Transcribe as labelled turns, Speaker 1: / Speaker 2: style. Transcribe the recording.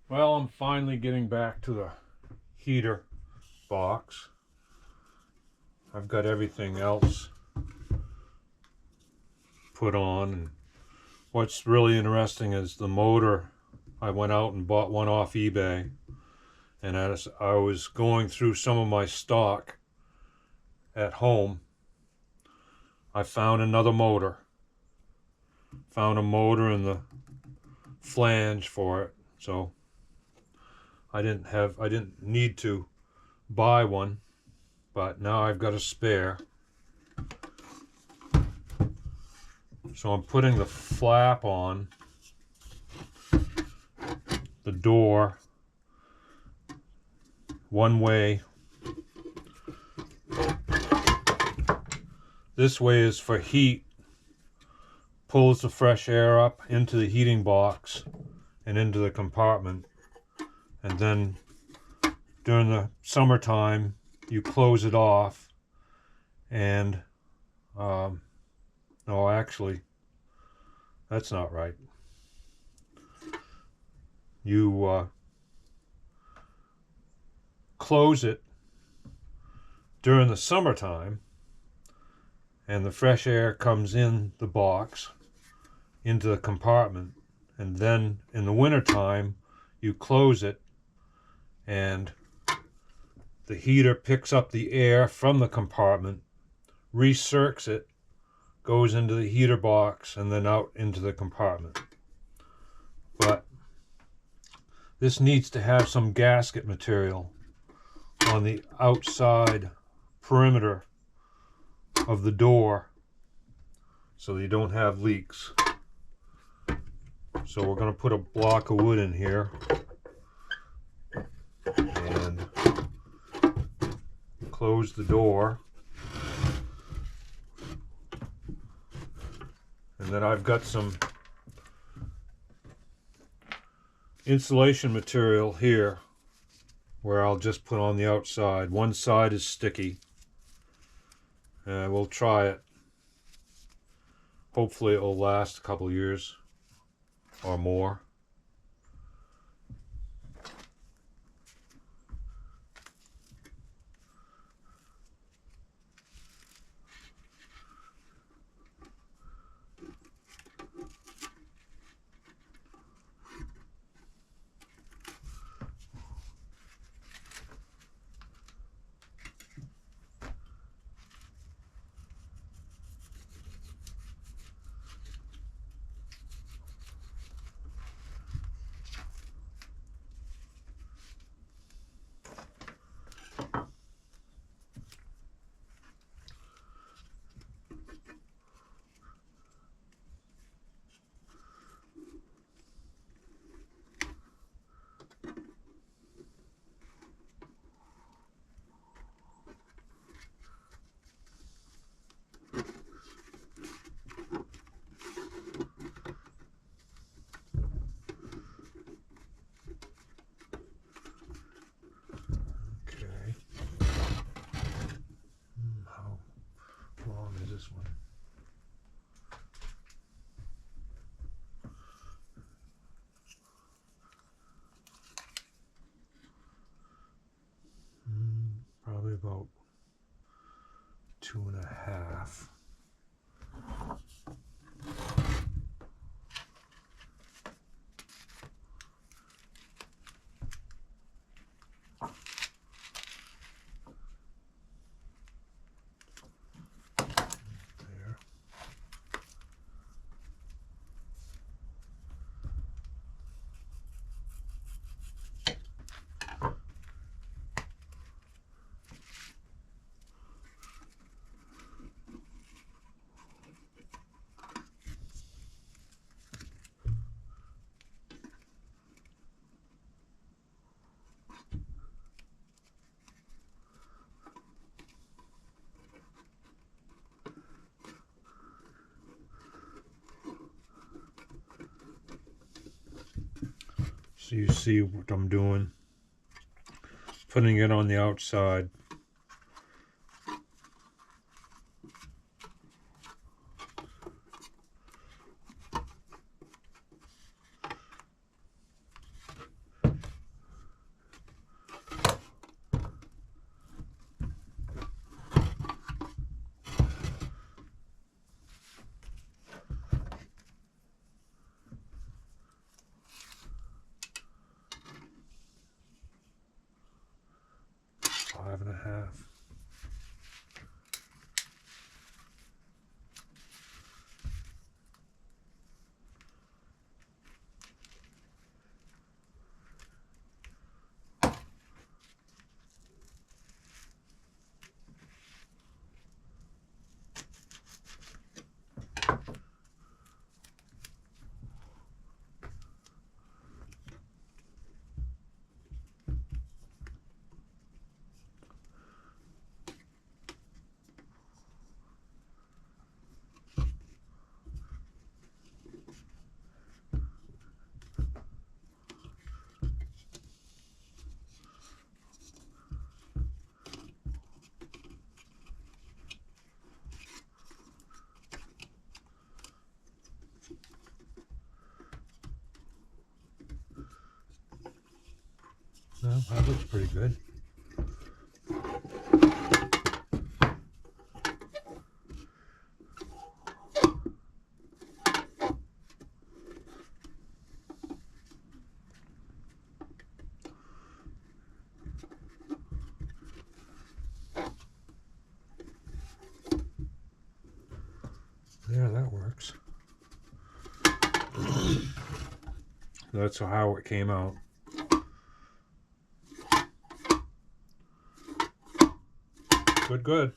Speaker 1: Well, I'm finally getting back to the heater box. I've got everything else put on, and what's really interesting is the motor. I went out and bought one off eBay, and as I was going through some of my stock at home, I found another motor. Found a motor in the flange for it, so I didn't need to buy one, but now I've got a spare. So I'm putting the flap on the door one way. This way is for heat, pulls the fresh air up into the heating box and into the compartment, and then during the summertime you close it off, and no, actually that's not right. You close it during the summertime, and the fresh air comes in the box into the compartment, and then in the wintertime you close it, and the heater picks up the air from the compartment, recircs it, goes into the heater box, and then out into the compartment. But this needs to have some gasket material on the outside perimeter of the door so you don't have leaks. So we're going to put a block of wood in here and close the door. And then I've got some insulation material here where I'll just put on the outside. One side is sticky. We'll try it. Hopefully it'll last a couple years or more. How long is this one? Probably about 2.5. There. So you see what I'm doing, putting it on the outside. 5.5. Well, that looks pretty good. Yeah, that works. That's how it came out. Good, good.